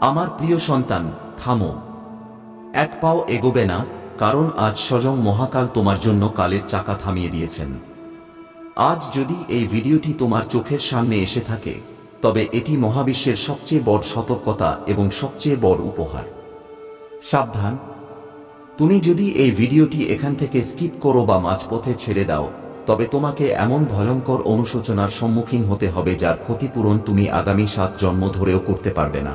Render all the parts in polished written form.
আমার প্রিয় সন্তান, থামো। এক পাও এগোবে না, কারণ আজ স্বয়ং মহাকাল তোমার জন্য কালের চাকা থামিয়ে দিয়েছেন। আজ যদি এই ভিডিওটি তোমার চোখের সামনে এসে থাকে, তবে এটি মহাবিশ্বের সবচেয়ে বড় সতর্কতা এবং সবচেয়ে বড় উপহার। সাবধান, তুমি যদি এই ভিডিওটি এখান থেকে স্কিপ করো বা মাঝপথে ছেড়ে দাও, তবে তোমাকে এমন ভয়ঙ্কর অনুশোচনার সম্মুখীন হতে হবে যার ক্ষতিপূরণ তুমি আগামী 7 জন্ম ধরেও করতে পারবে না।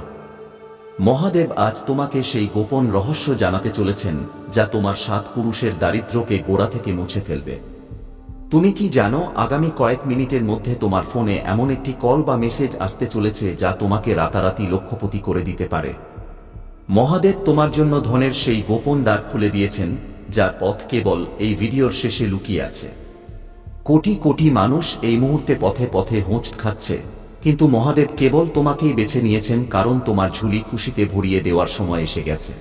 মহাদেব আজ তোমাকে সেই গোপন রহস্য জানাতে চলেছেন, যা তোমার 7 পুরুষের দারিদ্র্যকে গোড়া থেকে মুছে ফেলবে। তুমি কি জানো, আগামী কয়েক মিনিটের মধ্যে তোমার ফোনে এমন একটি কল বা মেসেজ আসতে চলেছে যা তোমাকে রাতারাতি লক্ষপতি করে দিতে পারে। মহাদেব তোমার জন্য ধনের সেই গোপন দ্বার খুলে দিয়েছেন, যার পথ কেবল এই ভিডিওর শেষে লুকিয়ে আছে। কোটি কোটি মানুষ এই মুহূর্তে পথে পথে হোঁচট খাচ্ছে, কিন্তু মহাদেব কেবল তোমাকেই বেছে নিয়েছেন, কারণ তোমার ঝুলি খুশিতে ভরিয়ে দেওয়ার সময় এসে গেছে।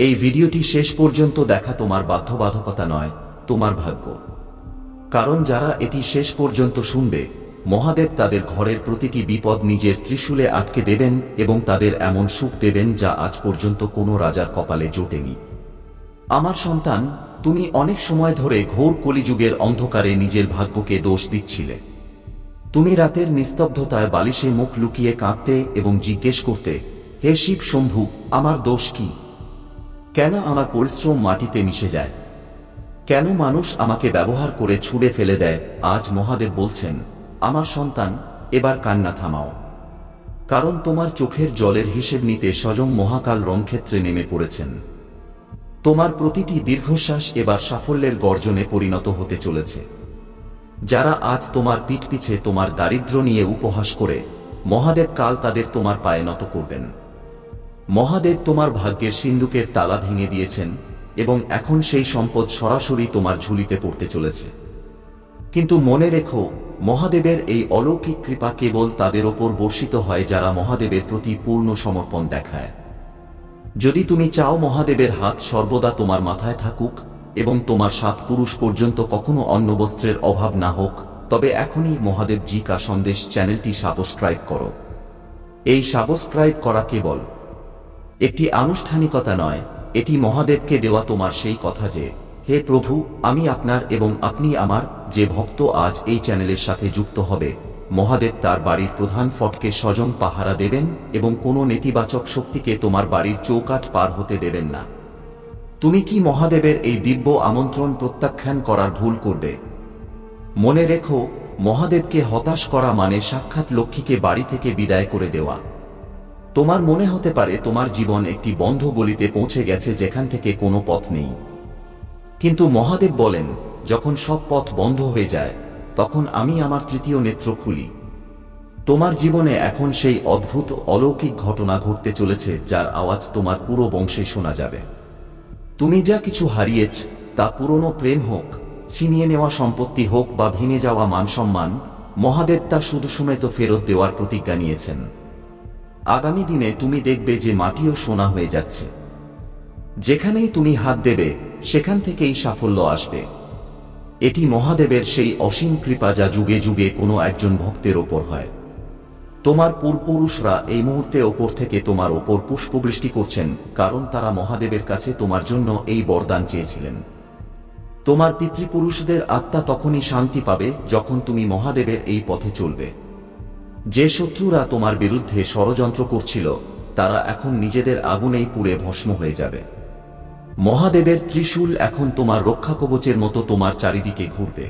এই ভিডিওটি শেষ পর্যন্ত দেখা তোমার বাধ্যবাধকতা নয়, তোমার ভাগ্য। কারণ যারা এটি শেষ পর্যন্ত শুনবে, মহাদেব তাদের ঘরের প্রতিটি বিপদ নিজের ত্রিশূলে আটকে দেবেন এবং তাদের এমন সুখ দেবেন যা আজ পর্যন্ত কোনো রাজার কপালে জোটেনি। আমার সন্তান, তুমি অনেক সময় ধরে ঘোর কলিযুগের অন্ধকারে নিজের ভাগ্যকে দোষ দিচ্ছিলে। তুমি রাতের নিস্তব্ধতায় বালিশে মুখ লুকিয়ে কাঁদতে এবং জিজ্ঞেস করতে, হে শিব শম্ভু, আমার দোষ কি? কেন আমার পরিশ্রম মাটিতে মিশে যায়? কেন মানুষ আমাকে ব্যবহার করে ছুঁড়ে ফেলে দেয়? আজ মহাদেব বলছেন, আমার সন্তান, এবার কান্না থামাও। কারণ তোমার চোখের জলের হিসেব নিতে স্বয়ং মহাকাল রণক্ষেত্রে নেমে পড়েছেন। তোমার প্রতিটি দীর্ঘশ্বাস এবার সাফল্যের গর্জনে পরিণত হতে চলেছে। যারা আজ তোমার পিঠ পিছে তোমার দারিদ্র্য নিয়ে উপহাস করে, মহাদেব কাল তাদের তোমার পায়ে নত করবেন। মহাদেব তোমার ভাগ্যের সিন্ধুকের তালা ভেঙে দিয়েছেন এবং এখন সেই সম্পদ সরাসরি তোমার ঝুলিতে পড়তে চলেছে। কিন্তু মনে রেখো, মহাদেবের এই অলৌকিক কৃপা কেবল তাদের ওপর বর্ষিত হয় যারা মহাদেবের প্রতি পূর্ণ সমর্পণ দেখায়। যদি তুমি চাও মহাদেবের হাত সর্বদা তোমার মাথায় থাকুক এবং তোমার 7 পুরুষ পর্যন্ত কখনো অন্নবস্ত্রের অভাব না হোক, তবে এখনই মহাদেব জি কা সন্দেশ চ্যানেলটি সাবস্ক্রাইব করো। এই সাবস্ক্রাইব করা কেবল একটি আনুষ্ঠানিকতা নয়, এটি মহাদেবকে দেওয়া তোমার সেই কথা যে, হে প্রভু, আমি আপনার এবং আপনি আমার। যে ভক্ত আজ এই চ্যানেলের সাথে যুক্ত হবে, মহাদেব তার বাড়ির প্রধান ফটকে স্বয়ং পাহারা দেবেন এবং কোনো নেতিবাচক শক্তিকে তোমার বাড়ির চৌকাঠ পার হতে দেবেন না। তুমি কি মহাদেবের এই দিব্য আমন্ত্রণ প্রত্যাখ্যান করার ভুল করবে? মনে রেখো, মহাদেবকে হতাশ করা মানে সাক্ষাৎ লক্ষ্মীকে বাড়ি থেকে বিদায় করে দেওয়া। তোমার মনে হতে পারে তোমার জীবন একটি বন্ধ গলিতে পৌঁছে গেছে যেখান থেকে কোনো পথ নেই। কিন্তু মহাদেব বলেন, যখন সব পথ বন্ধ হয়ে যায়, তখন আমি আমার তৃতীয় নেত্র খুলি। তোমার জীবনে এখন সেই অদ্ভুত অলৌকিক ঘটনা ঘটতে চলেছে যার আওয়াজ তোমার পুরো বংশে শোনা যাবে। তুমি যা কিছু হারিয়েছ, তা পুরনো প্রেম হোক, ছিনিয়ে নেওয়া সম্পত্তি হোক বা ভেঙে যাওয়া মানসম্মান, মহাদেব তা শুধু সমেত ফেরত দেওয়ার প্রতিজ্ঞা নিয়েছেন। আগামী দিনে তুমি দেখবে যে মাটিও সোনা হয়ে যাচ্ছে। যেখানেই তুমি হাত দেবে, সেখান থেকেই সাফল্য আসবে। এটি মহাদেবের সেই অসীম কৃপা যা যুগে যুগে কোনো একজন ভক্তের ওপর হয়। তোমার পূর্বপুরুষরা এই মুহূর্তে ওপর থেকে তোমার ওপর পুষ্পবৃষ্টি করছেন, কারণ তারা মহাদেবের কাছে তোমার জন্য এই বরদান চেয়েছিলেন। তোমার পিতৃপুরুষদের আত্মা তখনই শান্তি পাবে যখন তুমি মহাদেবের এই পথে চলবে। যে শত্রুরা তোমার বিরুদ্ধে ষড়যন্ত্র করছিল, তারা এখন নিজেদের আগুনেই পুড়ে ভস্ম হয়ে যাবে। মহাদেবের ত্রিশূল এখন তোমার রক্ষাকবচের মতো তোমার চারিদিকে ঘুরবে।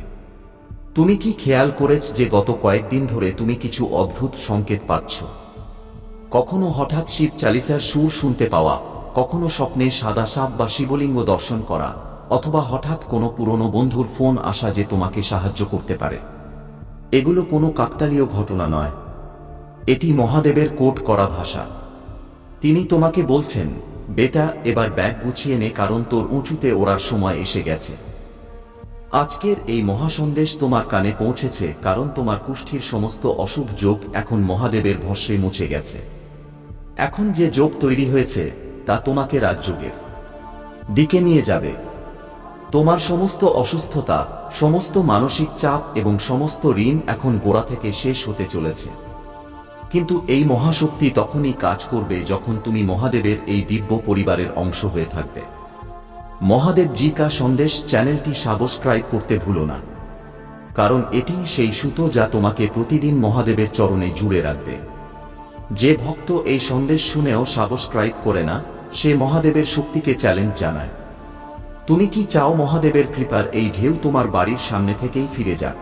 তুমি কি খেয়াল করেছ যে গত কয়েকদিন ধরে তুমি কিছু অদ্ভুত সংকেত পাচ্ছ? কখনো হঠাৎ শিব চালিসার সুর শুনতে পাওয়া, কখনো স্বপ্নে সাদা সাপ বা শিবলিঙ্গ দর্শন করা, অথবা হঠাৎ কোনো পুরনো বন্ধুর ফোন আসা যে তোমাকে সাহায্য করতে পারে। এগুলো কোনো কাকতালীয় ঘটনা নয়, এটি মহাদেবের কোড করা ভাষা। তিনি তোমাকে বলছেন, বেটা, এবার ব্যাগ গুছিয়ে নে, কারণ তোর উঁচুতে ওড়ার সময় এসে গেছে। আজকের এই মহাসন্দেশ তোমার কানে পৌঁছেছে কারণ তোমার কুষ্ঠির সমস্ত অশুভ যোগ এখন মহাদেবের ভস্মে মুছে গেছে। এখন যে যোগ তৈরি হয়েছে তা তোমাকে রাজযোগের দিকে নিয়ে যাবে। তোমার সমস্ত অসুস্থতা, সমস্ত মানসিক চাপ এবং সমস্ত ঋণ এখন গোড়া থেকে শেষ হতে চলেছে। কিন্তু এই মহাশক্তি তখনই কাজ করবে যখন তুমি মহাদেবের এই দিব্য পরিবারের অংশ হয়ে থাকবে। মহাদেব জি কা সন্দেশ চ্যানেলটি সাবস্ক্রাইব করতে ভুলো না, কারণ এটি সেই সুতো যা তোমাকে প্রতিদিন মহাদেবের চরণে জুড়ে রাখবে। যে ভক্ত এই সন্দেশ শুনেও সাবস্ক্রাইব করে না, সে মহাদেবের শক্তিকে চ্যালেঞ্জ জানায়। তুমি কি চাও মহাদেবের কৃপার এই ঢেউ তোমার বাড়ির সামনে থেকেই ফিরে যাক?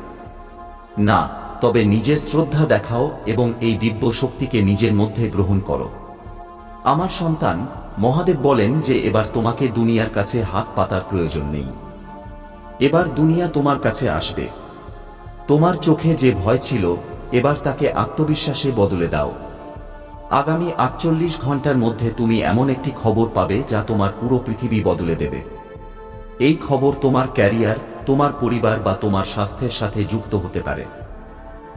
না, তবে নিজের শ্রদ্ধা দেখাও এবং এই দিব্য শক্তিকে নিজের মধ্যে গ্রহণ করো। আমার সন্তান, মহাদেব বলেন যে এবার তোমাকে দুনিয়ার কাছে হাত পাতার প্রয়োজন নেই। এবার দুনিয়া তোমার কাছে আসবে। তোমার চোখে যে ভয় ছিল, এবার তাকে আত্মবিশ্বাসে বদলে দাও। আগামী ৪৮ ঘন্টার মধ্যে তুমি এমন একটি খবর পাবে যা তোমার পুরো পৃথিবী বদলে দেবে। এই খবর তোমার ক্যারিয়ার, তোমার পরিবার বা তোমার স্বাস্থ্যের সাথে যুক্ত হতে পারে।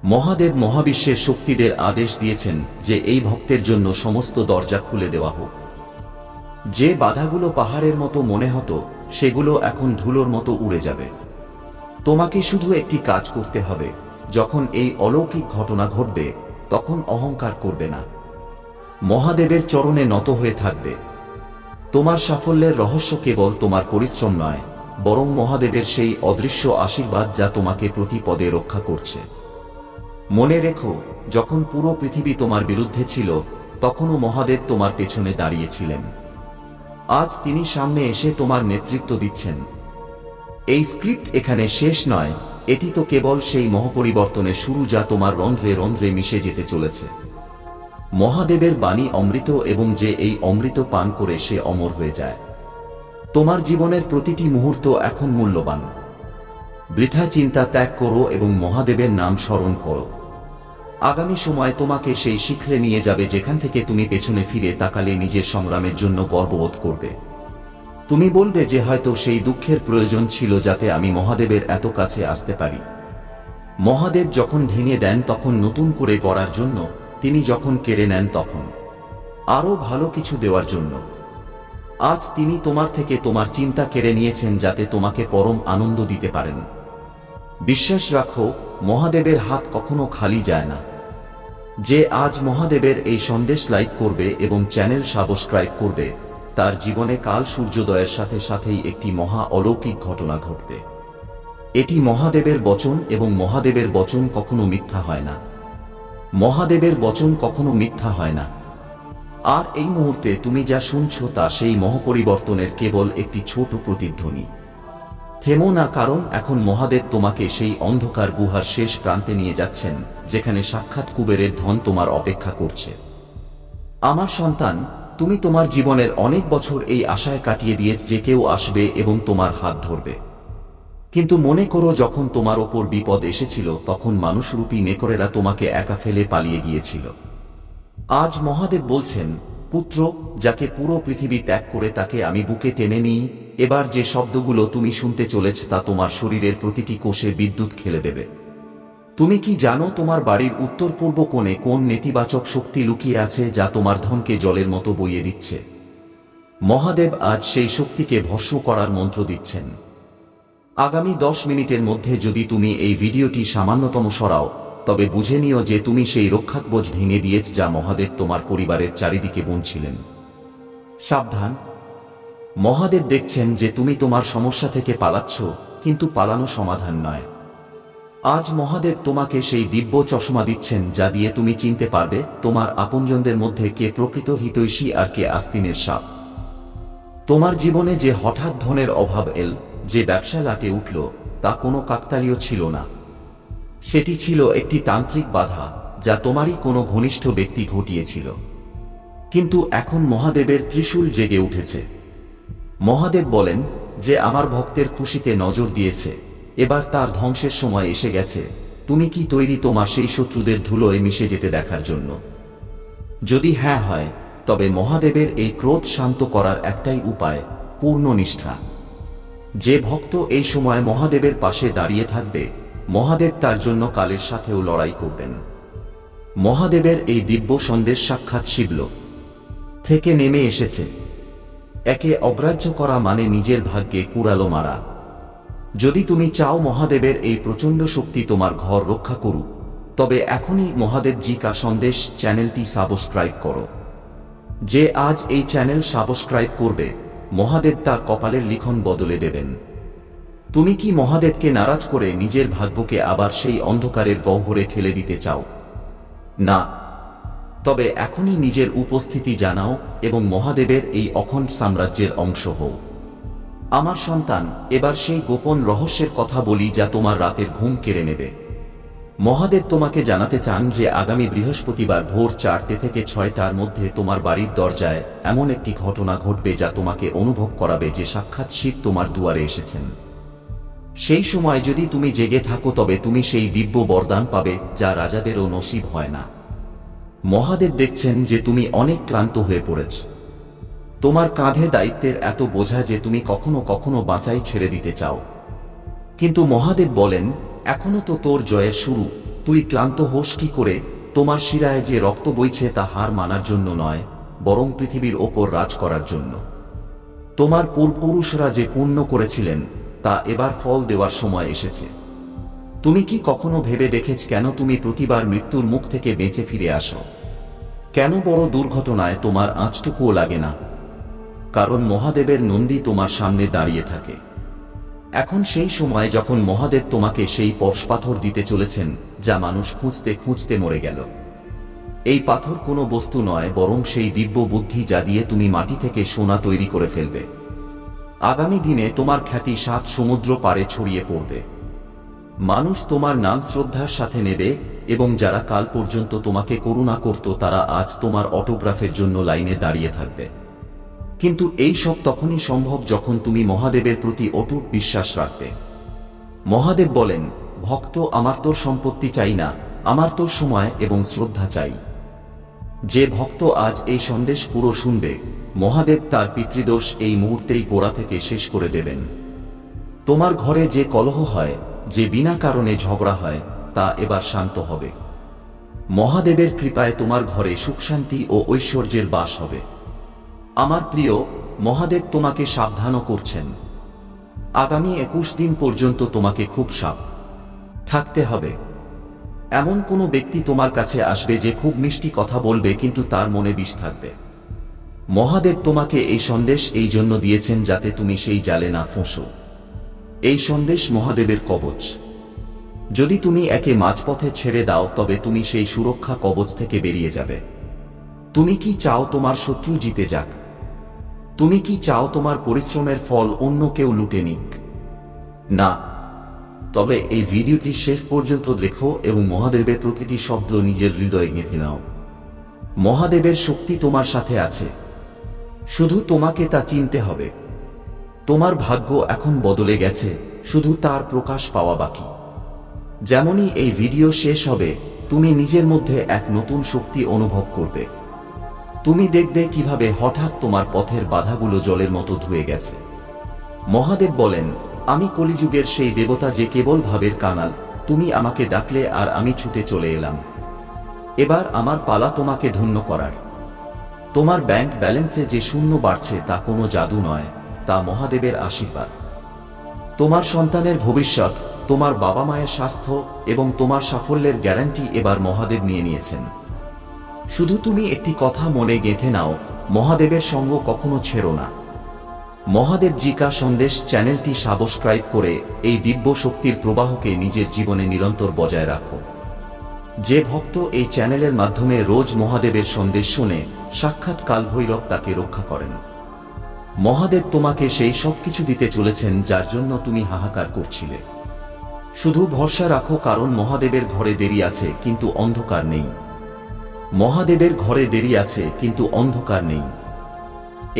মহাদেব মহাবিশ্বের শক্তিদের আদেশ দিয়েছেন যে এই ভক্তের জন্য সমস্ত দরজা খুলে দেওয়া হোক। যে বাধাগুলো পাহাড়ের মতো মনে হতো, সেগুলো এখন ধুলোর মতো উড়ে যাবে। তোমাকে শুধু একটি কাজ করতে হবে। যখন এই অলৌকিক ঘটনা ঘটবে, তখন অহংকার করবে না, মহাদেবের চরণে নত হয়ে থাকবে। তোমার সাফল্যের রহস্য কেবল তোমার পরিশ্রম নয়, বরং মহাদেবের সেই অদৃশ্য আশীর্বাদ যা তোমাকে প্রতি পদে রক্ষা করছে। মনে রেখো, যখন পুরো পৃথিবী তোমার বিরুদ্ধে ছিল, তখনও মহাদেব তোমার পেছনে দাঁড়িয়েছিলেন। আজ তিনি সামনে এসে তোমার নেতৃত্ব দিচ্ছেন। এই স্ক্রিপ্ট এখানে শেষ নয়, এটি তো কেবল সেই মহাপরিবর্তনের শুরু যা তোমার রন্ধ্রে রন্ধ্রে মিশে যেতে চলেছে। মহাদেবের বাণী অমৃত, এবং যে এই অমৃত পান করে সে অমর হয়ে যায়। তোমার জীবনের প্রতিটি মুহূর্ত এখন মূল্যবান। বৃথা চিন্তা ত্যাগ করো এবং মহাদেবের নাম স্মরণ করো। আগামী সময় তোমাকে সেই শিখরে নিয়ে যাবে যেখান থেকে তুমি পেছনে ফিরে তাকালে নিজের সংগ্রামের জন্য গর্ববোধ করবে। তুমি বলবে যে হয়তো সেই দুঃখের প্রয়োজন ছিল যাতে আমি মহাদেবের এত কাছে আসতে পারি। মহাদেব যখন ভেঙে দেন তখন নতুন করে গড়ার জন্য, তিনি যখন কেড়ে নেন তখন আরো ভালো কিছু দেওয়ার জন্য। আজ তিনি তোমার থেকে তোমার চিন্তা কেড়ে নিয়েছেন যাতে তোমাকে পরম আনন্দ দিতে পারেন। বিশ্বাস রাখো, মহাদেবের হাত কখনো খালি যায় না। যে আজ মহাদেবের এই সন্দেশ লাইক করবে এবং চ্যানেল সাবস্ক্রাইব করবে, তার জীবনে কাল সূর্যোদয়ের সাথে সাথেই একটি মহা অলৌকিক ঘটনা ঘটবে। এটি মহাদেবের বচন, এবং মহাদেবের বচন কখনো মিথ্যা হয় না। মহাদেবের বচন কখনো মিথ্যা হয় না। আর এই মুহূর্তে তুমি যা শুনছ তা সেই মহাপরিবর্তনের কেবল একটি ছোট প্রতিধ্বনি। থেমো না, কারণ এখন মহাদেব তোমাকে সেই অন্ধকার গুহার শেষ প্রান্তে নিয়ে যাচ্ছেন, যেখানে সাক্ষাৎ কুবেরের ধন তোমার অপেক্ষা করছে। আমার সন্তান, তুমি তোমার জীবনের অনেক বছর এই আশায় কাটিয়ে দিয়েছ যে কেউ আসবে এবং তোমার হাত ধরবে। কিন্তু মনে করো, যখন তোমার ওপর বিপদ এসেছিল তখন মানুষরূপী নেকড়েরা তোমাকে একা ফেলে পালিয়ে গিয়েছিল। আজ মহাদেব বলছেন, পুত্র, যাকে পুরো পৃথিবী ত্যাগ করে তাকে আমি বুকে টেনে নিই। এবার যে শব্দগুলো তুমি শুনতে চলেছ তা তোমার শরীরের প্রতিটি কোষে বিদ্যুৎ খেলে দেবে। তুমি কি জানো তোমার বাড়ির উত্তর পূর্ব কোণে কোন নেতিবাচক শক্তি লুকিয়ে আছে যা তোমার ধনকে জলের মতো বইয়ে দিচ্ছে? মহাদেব আজ সেই শক্তিকে ভস্ম করার মন্ত্র দিচ্ছেন। আগামী 10 মিনিটের মধ্যে যদি তুমি এই ভিডিওটি সামান্যতম সরাও, তবে বুঝে নিও যে তুমি সেই রক্ষাকবচ ভেঙে দিয়েছ যা মহাদেব তোমার পরিবারের চারিদিকে বুনছিলেন। সাবধান, মহাদেব দেখছেন যে তুমি তোমার সমস্যা থেকে পালাচ্ছ, কিন্তু পালানো সমাধান নয়। আজ মহাদেব তোমাকে সেই দিব্য চশমা দিচ্ছেন যা দিয়ে তুমি চিনতে পারবে তোমার আপনজনদের মধ্যে কে প্রকৃত হিতৈষী আর কে আস্তিনের সাপ। তোমার জীবনে যে হঠাৎ ধনের অভাব এল, যে ব্যবসা লাটে উঠল, তা কোনো কাকতালীয় ছিল না। সেটি ছিল একটি তান্ত্রিক বাধা যা তোমারই কোনো ঘনিষ্ঠ ব্যক্তি ঘটিয়েছিল। কিন্তু এখন মহাদেবের ত্রিশূল জেগে উঠেছে। মহাদেব বলেন যে আমার ভক্তের খুশিতে নজর দিয়েছে, এবার তার ধ্বংসের সময় এসে গেছে। তুমি কি তৈরি তোমার সেই শত্রুদের ধুলোয় মিশে যেতে দেখার জন্য? যদি হ্যাঁ হয়, তবে মহাদেবের এই ক্রোধ শান্ত করার একটাই উপায়, পূর্ণ নিষ্ঠা। যে ভক্ত এই সময় মহাদেবের পাশে দাঁড়িয়ে থাকবে, মহাদেব তার জন্য কালের সাথেও লড়াই করবেন। মহাদেবের এই দিব্য সন্দেশ সাক্ষাৎ শিবলোক থেকে নেমে এসেছে। একে অগ্রাহ্য করা মানে নিজের ভাগ্যে কুড়ালো মারা। যদি তুমি চাও মহাদেবের এই প্রচণ্ড শক্তি তোমার ঘর রক্ষা করুক, তবে এখনই মহাদেব জি কা সন্দেশ চ্যানেলটি সাবস্ক্রাইব করো। যে আজ এই চ্যানেল সাবস্ক্রাইব করবে, মহাদেব তার কপালের লিখন বদলে দেবেন। তুমি কি মহাদেবকে নারাজ করে নিজের ভাগ্যকে আবার সেই অন্ধকারের গহ্বরে ঠেলে দিতে চাও? না, তবে এখনই নিজের উপস্থিতি জানাও এবং মহাদেবের এই অখণ্ড সাম্রাজ্যের অংশ হও। আমার সন্তান, এবার সেই গোপন রহস্যের কথা বলি যা তোমার রাতের ঘুম কেড়ে নেবে। মহাদেব তোমাকে জানাতে চান যে আগামী বৃহস্পতিবার ভোর 4টে থেকে 6টার মধ্যে তোমার বাড়ির দরজায় এমন একটি ঘটনা ঘটবে যা তোমাকে অনুভব করাবে যে সাক্ষাৎ শিব তোমার দুয়ারে এসেছেন। সেই সময় যদি তুমি জেগে থাকো তবে তুমি সেই দিব্য বরদান পাবে যা রাজাদেরও নসিব হয় না। মহাদেব দেখছেন যে তুমি অনেক ক্লান্ত হয়ে পড়েছ। তোমার কাঁধে দায়িত্বের এত বোঝা যে তুমি কখনো কখনো বাঁচাই ছেড়ে দিতে চাও। কিন্তু মহাদেব বলেন, এখনো তো তোর জয়ের শুরু। তুই ক্লান্ত হোস কি করে? তোমার শিরায় যে রক্ত বইছে তা হার মানার জন্য নয়, বরং পৃথিবীর ওপর রাজ করার জন্য। তোমার পূর্বপুরুষরা যে পুণ্য করেছিলেন তা এবার ফল দেওয়ার সময় এসেছে। তুমি কি কখনো ভেবে দেখেছ কেন তুমি প্রতিবার মৃত্যুর মুখ থেকে বেঁচে ফিরে আসো? কেন বড় দুর্ঘটনায় তোমার আঁচটুকুও লাগে না? কারণ মহাদেবের নন্দী তোমার সামনে দাঁড়িয়ে থাকে। এখন সেই সময় যখন মহাদেব তোমাকে সেই পরশপাথর দিতে চলেছেন যা মানুষ খুঁজতে খুঁজতে মরে গেল। এই পাথর কোনো বস্তু নয়, বরং সেই দিব্য বুদ্ধি যা দিয়ে তুমি মাটি থেকে সোনা তৈরি করে ফেলবে। আগামী দিনে তোমার খ্যাতি 7 সমুদ্র পারে ছড়িয়ে পড়বে। মানুষ তোমার নাম শ্রদ্ধার সাথে নেবে এবং যারা কাল পর্যন্ত তোমাকে করুণা করত তারা আজ তোমার অটোগ্রাফের জন্য লাইনে দাঁড়িয়ে থাকবে। কিন্তু এই সব তখনই সম্ভব যখন তুমি মহাদেবের প্রতি অটুট বিশ্বাস রাখবে। মহাদেব বলেন, ভক্ত, আমার তোর সম্পত্তি চাই না, আমার তোর সময় এবং শ্রদ্ধা চাই। যে ভক্ত আজ এই সন্দেশ পুরো শুনবে, মহাদেব তার পিতৃদোষ এই মুহূর্তেই গোড়া থেকে শেষ করে দেবেন। তোমার ঘরে যে কলহ হয়, যে বিনা কারণে ঝগড়া হয়, তা এবার শান্ত হবে। মহাদেবের কৃপায় তোমার ঘরে সুখশান্তি ও ঐশ্বর্যের বাস হবে। আমার প্রিয়, মহাদেব তোমাকে সাবধানও করছেন। আগামী 21 দিন পর্যন্ত তোমাকে খুব থাকতে হবে। এমন কোনো ব্যক্তি তোমার কাছে আসবে যে খুব মিষ্টি কথা বলবে কিন্তু তার মনে বিষ থাকবে। মহাদেব তোমাকে এই সন্দেশ এই জন্য দিয়েছেন যাতে তুমি সেই জালে না ফোঁসো। এই সন্দেশ মহাদেবের কবচ। যদি তুমি একে মাঝপথে ছেড়ে দাও তবে তুমি সেই সুরক্ষা কবচ থেকে বেরিয়ে যাবে। তুমি কি চাও তোমার শত্রু জিতে যাক? তুমি কি চাও তোমার পরিশ্রমের ফল অন্য কেউ লুটে নিক? না। তবে এই ভিডিওটি শেষ পর্যন্ত দেখো এবং মহাদেবের প্রতিটি শব্দ নিজের হৃদয়ে গেঁথে নাও। মহাদেবের শক্তি তোমার সাথে আছে, শুধু তোমাকে তা চিনতে হবে। তোমার ভাগ্য এখন বদলে গেছে, শুধু তার প্রকাশ পাওয়া বাকি। যেমনই এই ভিডিও শেষ হবে, তুমি নিজের মধ্যে এক নতুন শক্তি অনুভব করবে। তুমি দেখবে কিভাবে হঠাৎ তোমার পথের বাধাগুলো জলের মতো ধুয়ে গেছে। মহাদেব বলেন, আমি কলিযুগের সেই দেবতা যে কেবল ভাবের কাঙাল। তুমি আমাকে ডাকলে আর আমি ছুটে চলে এলাম। এবার আমার পালা তোমাকে ধন্য করার। তোমার ব্যাংক ব্যালেন্সে যে শূন্য বাড়ছে তা কোনো জাদু নয়, তা মহাদেবের আশীর্বাদ। তোমার সন্তানের ভবিষ্যৎ, তোমার বাবা মায়ের স্বাস্থ্য এবং তোমার সাফল্যের গ্যারান্টি এবার মহাদেব নিয়ে নিয়েছেন। শুধু তুমি একটি কথা মনে গেঁথে নাও, মহাদেবের সঙ্গ কখনো ছেড়ো না। মহাদেব জি কা সন্দেশ চ্যানেলটি সাবস্ক্রাইব করে এই দিব্য শক্তির প্রবাহকে নিজের জীবনে নিরন্তর বজায় রাখো। যে ভক্ত এই চ্যানেলের মাধ্যমে রোজ মহাদেবের সন্দেশ শুনে, সাক্ষাৎ কালভৈরব তাকে রক্ষা করেন। মহাদেব তোমাকে সেই সব কিছু দিতে চলেছেন যার জন্য তুমি হাহাকার করছিলে। শুধু ভরসা রাখো, কারণ মহাদেবের ঘরে দেরি আছে কিন্তু অন্ধকার নেই। মহাদেবের ঘরে দেরি আছে কিন্তু অন্ধকার নেই।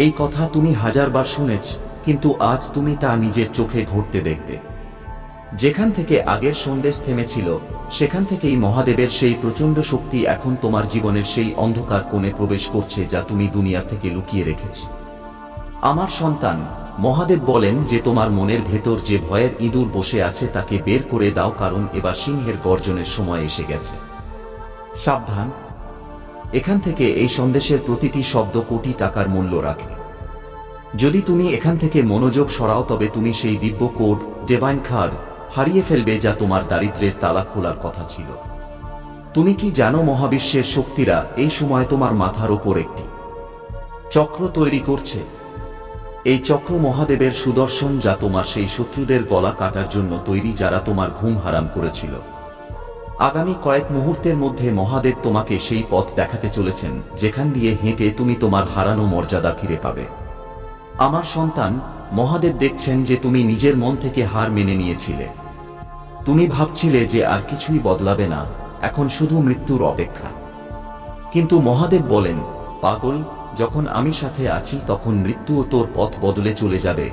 এই কথা তুমি হাজারবার শুনেছ, কিন্তু আজ তুমি তা নিজের চোখে ঘটতে দেখবে। যেখান থেকে আগের সন্দেশ থেমেছিল, সেখান থেকেই মহাদেবের সেই প্রচণ্ড শক্তি এখন তোমার জীবনের সেই অন্ধকার কোণে প্রবেশ করছে যা তুমি দুনিয়ার থেকে লুকিয়ে রেখেছ। আমার সন্তান, মহাদেব বলেন যে তোমার মনের ভেতর যে ভয়ের ইঁদুর বসে আছে তাকে বের করে দাও, কারণ এবার সিংহের গর্জনের সময় এসে গেছে। সাবধান, এখান থেকে এই সন্দেশের প্রতিটি শব্দ কোটি টাকার মূল্য রাখে। যদি তুমি এখান থেকে মনোযোগ সরাও তবে তুমি সেই দিব্য কোড, ডিভাইন কার্ড হারিয়ে ফেলবে যা তোমার দারিদ্র্যের তালা খোলার কথা ছিল। তুমি কি জানো মহাবিশ্বের শক্তিরা এই সময় তোমার মাথার ওপর একটি চক্র তৈরি করছে? এই চক্র মহাদেবের সুদর্শন, যা তোমার সেই শত্রুদের গলা কাটার জন্য তৈরি যারা তোমার ঘুম হারাম করেছিল। আগামী কয়েক মুহূর্তের মধ্যে মহাদেব তোমাকে সেই পথ দেখাতে চলেছেন যেখান দিয়ে হেঁটে তুমি তোমার হারানো মর্যাদা ফিরে পাবে। আমার সন্তান, মহাদেব দেখছেন যে তুমি নিজের মন থেকে হার মেনে নিয়েছিলে। তুমি ভাবছিলে যে আর কিছুই বদলাবে না, এখন শুধু মৃত্যুর অপেক্ষা। কিন্তু মহাদেব বলেন, পাগল, যখন আমি সাথে আছি তখন মৃত্যুও তোর পথ বদলে চলে যাবে।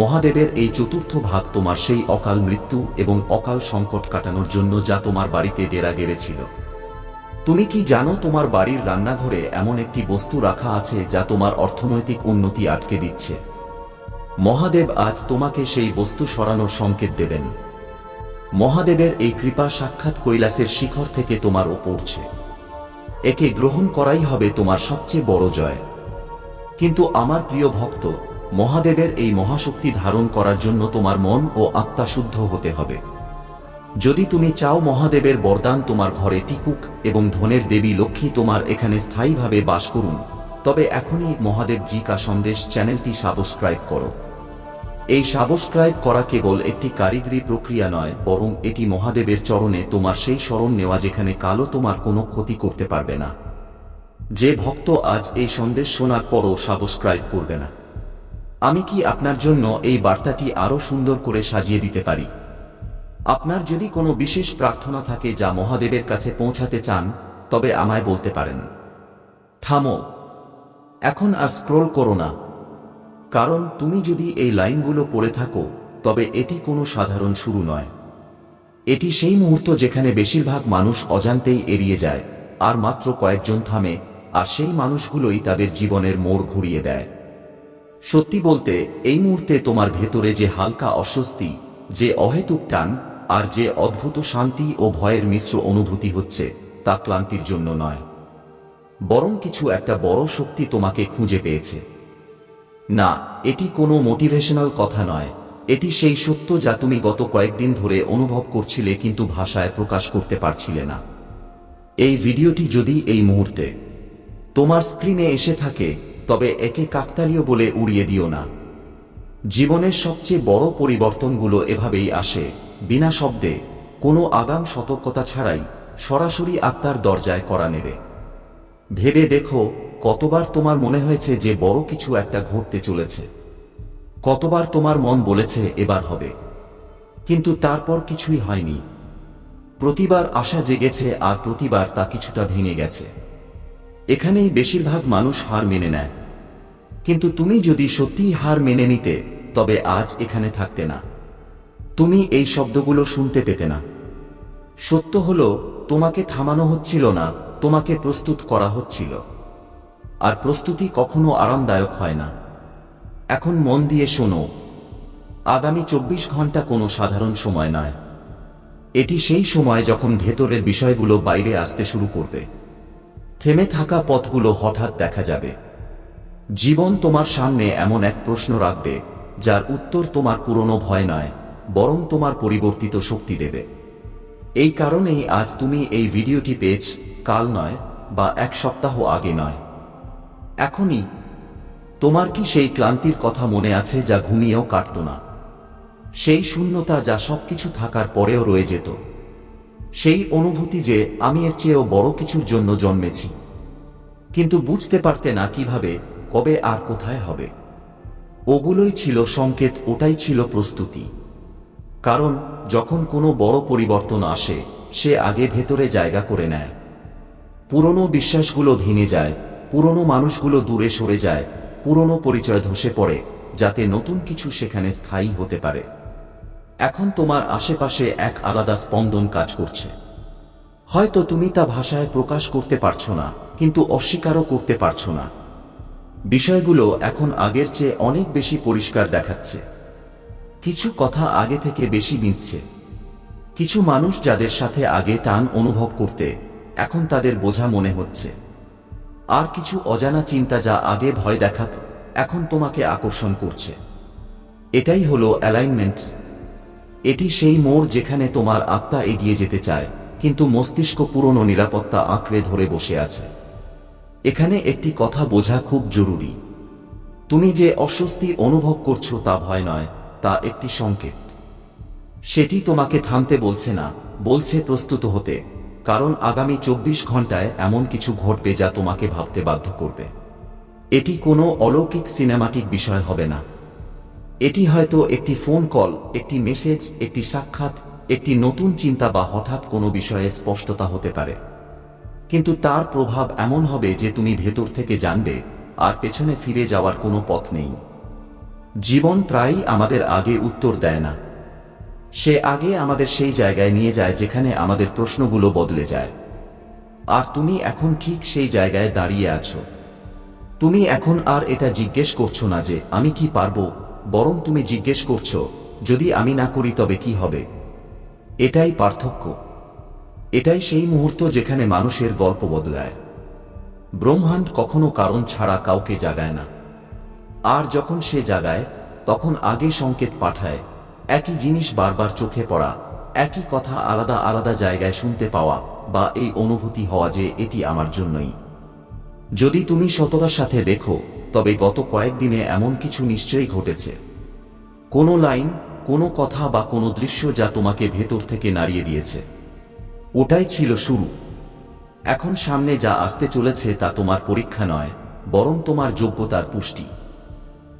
মহাদেবের এই চতুর্থ ভাগ তোমার সেই অকাল মৃত্যু এবং অকাল সংকট কাটানোর জন্য যা তোমার বাড়িতে ডেরা গেড়েছিল। তুমি কি জানো তোমার বাড়ির রান্নাঘরে এমন একটি বস্তু রাখা আছে যা তোমার অর্থনৈতিক উন্নতি আটকে দিচ্ছে? মহাদেব আজ তোমাকে সেই বস্তু সরানোর সংকেত দেবেন। মহাদেবের এই কৃপা সাক্ষাৎ কৈলাসের শিখর থেকে তোমার ওপর পড়ছে। একে গ্রহণ করাই হবে তোমার সবচেয়ে বড় জয়। কিন্তু আমার প্রিয় ভক্ত, মহাদেবের এই মহাশক্তি ধারণ করার জন্য তোমার মন ও আত্মা শুদ্ধ হতে হবে। যদি তুমি চাও মহাদেবের বরদান তোমার ঘরে টিকুক এবং ধনের দেবী লক্ষ্মী তোমার এখানে স্থায়ীভাবে বাস করুন, তবে এখনই মহাদেব জি কা সন্দেশ চ্যানেলটি সাবস্ক্রাইব করো। এই সাবস্ক্রাইব করা কেবল একটি কারিগরি প্রক্রিয়া নয়, বরং এটি মহাদেবের চরণে তোমার সেই শরণ নেওয়া যেখানে কালো তোমার কোনো ক্ষতি করতে পারবে না। যে ভক্ত আজ এই সন্দেশ শোনার পরও সাবস্ক্রাইব করবে না, আমি কি আপনার জন্য এই বার্তাটি আরো সুন্দর করে সাজিয়ে দিতে পারি? আপনার যদি কোনো বিশেষ প্রার্থনা থাকে যা মহাদেবের কাছে পৌঁছাতে চান, তবে আমায় বলতে পারেন। থামো, এখন আর স্ক্রোল করো না, কারণ তুমি যদি এই লাইনগুলো পড়ে থাকো তবে এটি কোনো সাধারণ শুরু নয়। এটি সেই মুহূর্ত যেখানে বেশিরভাগ মানুষ অজান্তেই এড়িয়ে যায়, আর মাত্র কয়েকজন থামে, আর সেই মানুষগুলোই তাদের জীবনের মোড় ঘুরিয়ে দেয়। সত্যি বলতে, এই মুহূর্তে তোমার ভেতরে যে হালকা অস্বস্তি, যে অহেতুক টান, আর যে অদ্ভুত শান্তি ও ভয়ের মিশ্র অনুভূতি হচ্ছে, তা ক্লান্তির জন্য নয়, বরং কিছু একটা বড় শক্তি তোমাকে খুঁজে পেয়েছে। না, এটি কোনো মোটিভেশনাল কথা নয়, এটি সেই সত্য যা তুমি গত কয়েকদিন ধরে অনুভব করছিলে কিন্তু ভাষায় প্রকাশ করতে পারছিলে না। এই ভিডিওটি যদি এই মুহূর্তে তোমার স্ক্রিনে এসে থাকে, তবে একে কাকতালীয় বলে উড়িয়ে দিও না। জীবনের সবচেয়ে বড় পরিবর্তনগুলো এভাবেই আসে, বিনা শব্দে, কোনো আগাম সতর্কতা ছাড়াই, সরাসরি আত্মার দরজায় কড়া নেড়ে। ভেবে দেখো, কতবার তোমার মনে হয়েছে যে বড় কিছু একটা ঘটতে চলেছে? কতবার তোমার মন বলেছে এবার হবে, কিন্তু তারপর কিছুই হয়নি? প্রতিবার আশা জেগেছে আর প্রতিবার তা কিছুটা ভেঙে গেছে। এখানেই বেশিরভাগ মানুষ হার মেনে নেয়। কিন্তু তুমি যদি সত্যিই হার মেনে নিতে, তবে আজ এখানে থাকতে না, তুমি এই শব্দগুলো শুনতে পেতে না। সত্য হলো, তোমাকে থামানো হচ্ছিল না, তোমাকে প্রস্তুত করা হচ্ছিল। আর প্রস্তুতি কখনো আরামদায়ক হয় না। এখন মন দিয়ে শোনো, আগামী 24 ঘন্টা কোনো সাধারণ সময় নয়। এটি সেই সময় যখন ভেতরের বিষয়গুলো বাইরে আসতে শুরু করবে। থেমে থাকা পথগুলো হঠাৎ দেখা যাবে। জীবন তোমার সামনে এমন এক প্রশ্ন রাখবে যার উত্তর তোমার পুরনো ভয় নয়, বরং তোমার পরিবর্তিত শক্তি দেবে। এই কারণেই আজ তুমি এই ভিডিওটি পেয়েছ, কাল নয়, বা এক সপ্তাহ আগে নয়, এখনই। তোমার কি সেই ক্লান্তির কথা মনে আছে যা ঘুমিয়েও কাটত না? সেই শূন্যতা যা সবকিছু থাকার পরেও রয়ে যেত? সেই অনুভূতি যে আমি এর চেয়েও বড় কিছুর জন্য জন্মেছি, কিন্তু বুঝতে পারতে না কিভাবে, কবে আর কোথায় হবে? ওগুলোই ছিল সংকেত, ওটাই ছিল প্রস্তুতি। কারণ যখন কোনো বড় পরিবর্তন আসে, সে আগে ভেতরে জায়গা করে নেয়। পুরনো বিশ্বাসগুলো ভেঙে যায়, পুরনো মানুষগুলো দূরে সরে যায়, পুরনো পরিচয় ধসে পড়ে, যাতে নতুন কিছু সেখানে স্থায়ী হতে পারে। এখন তোমার আশেপাশে এক আলাদা স্পন্দন কাজ করছে। হয়তো তুমি তা ভাষায় প্রকাশ করতে পারছো না, কিন্তু অস্বীকারও করতে পারছো না। বিষয়গুলো এখন আগের চেয়ে অনেক বেশি পরিষ্কার দেখাচ্ছে। কিছু কথা আগে থেকে বেশি মিলছে। কিছু মানুষ যাদের সাথে আগে টান অনুভব করতে, এখন তাদের বোঝা মনে হচ্ছে। আর কিছু অজানা চিন্তা যা আগে ভয় দেখাত, এখন তোমাকে আকর্ষণ করছে। এটাই হলো অ্যালাইনমেন্ট। এটি সেই মোড় যেখানে তোমার আত্মা এগিয়ে যেতে চায়, কিন্তু মস্তিষ্ক পুরনো নিরাপত্তা আঁকড়ে ধরে বসে আছে। এখানে একটি কথা বোঝা খুব জরুরি। তুমি যে অস্বস্তি অনুভব করছো তা ভয় নয়, তা একটি সংকেত। সেটি তোমাকে থামতে বলছে না, বলছে প্রস্তুত হতে, কারণ আগামী 24 ঘন্টায় এমন কিছু ঘটবে যা তোমাকে ভাবতে বাধ্য করবে। এটি কোনো অলৌকিক সিনেমাটিক বিষয় হবে না। এটি হয়তো একটি ফোন কল, একটি মেসেজ, একটি সাক্ষাৎ, একটি নতুন চিন্তা বা হঠাৎ কোনো বিষয়ে স্পষ্টতা হতে পারে। কিন্তু তার প্রভাব এমন হবে যে তুমি ভেতর থেকে জানবে, আর পেছনে ফিরে যাওয়ার কোনো পথ নেই। জীবন প্রায়ই আমাদের আগে উত্তর দেয় না। সে আগে আমাদের সেই জায়গায় নিয়ে যায় যেখানে আমাদের প্রশ্নগুলো বদলে যায়। আর তুমি এখন ঠিক সেই জায়গায় দাঁড়িয়ে আছো। তুমি এখন আর এটা জিজ্ঞেস করছো না যে আমি কি পারবো, বরং তুমি জিজ্ঞেস করছো, যদি আমি না করি তবে কি হবে। এটাই পার্থক্য। এটাই সেই মুহূর্ত যেখানে মানুষের গল্প বদলায়। ব্রহ্মাণ্ড কখনো কারণ ছাড়া কাউকে জাগায় না। আর যখন সে জাগায়, তখন আগে সংকেত পাঠায়। একই জিনিস বারবার চোখে পড়া, একই কথা আলাদা আলাদা জায়গায় শুনতে পাওয়া, বা এই অনুভূতি হওয়া যে এটি আমার জন্যই। যদি তুমি সততার সাথে দেখো, তবে গত কয়েকদিনে এমন কিছু নিশ্চয়ই ঘটেছে। কোনো লাইন, কোনো কথা বা কোনো দৃশ্য যা তোমাকে ভেতর থেকে নাড়িয়ে দিয়েছে। ওটাই ছিল শুরু। এখন সামনে যা আসতে চলেছে তা তোমার পরীক্ষা নয়, বরং তোমার যোগ্যতার পুষ্টি।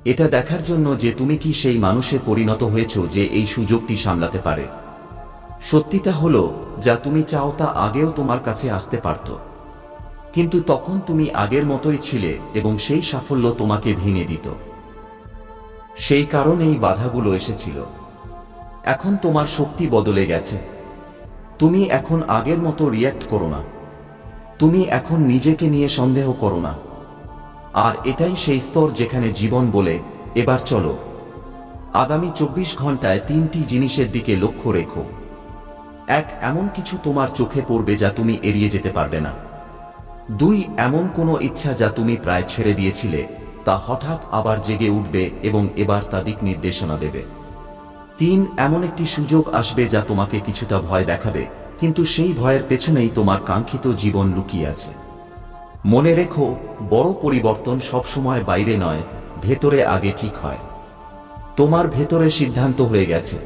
এটা দেখার জন্য যে তুমি কি সেই মানুষে পরিণত হয়েছ যে এই সুযোগটি সামলাতে পারে। সত্যিটা হলো, যা তুমি চাও তা আগেও তোমার কাছে আসতে পারত, কিন্তু তখন তুমি আগের মতোই ছিলে এবং সেই সাফল্য তোমাকে ভেঙে দিত। সেই কারণেই বাধাগুলো এসেছিল। এখন তোমার শক্তি বদলে গেছে। তুমি এখন আগের মতো রিয়্যাক্ট করো না। তুমি এখন নিজেকে নিয়ে সন্দেহ করো না। আর এটাই সেই স্তর যেখানে জীবন বলে, এবার চলো। আগামী 24 ঘন্টায় 3টি জিনিসের দিকে লক্ষ্য রেখো। 1, এমন কিছু তোমার চোখে পড়বে যা তুমি এড়িয়ে যেতে পারবে না। 2, এমন কোনো ইচ্ছা যা তুমি প্রায় ছেড়ে দিয়েছিলে, তা হঠাৎ আবার জেগে উঠবে এবং এবার তা দিক নির্দেশনা দেবে। 3, এমন একটি সুযোগ আসবে যা তোমাকে কিছুটা ভয় দেখাবে, কিন্তু সেই ভয়ের পেছনেই তোমার কাঙ্ক্ষিত জীবন লুকিয়ে আছে। মনে রেখো, বড় পরিবর্তন সবসময় বাইরে নয়, ভেতরে আগে ঠিক হয়। তোমার ভেতরে সিদ্ধান্ত হয়ে গেছে।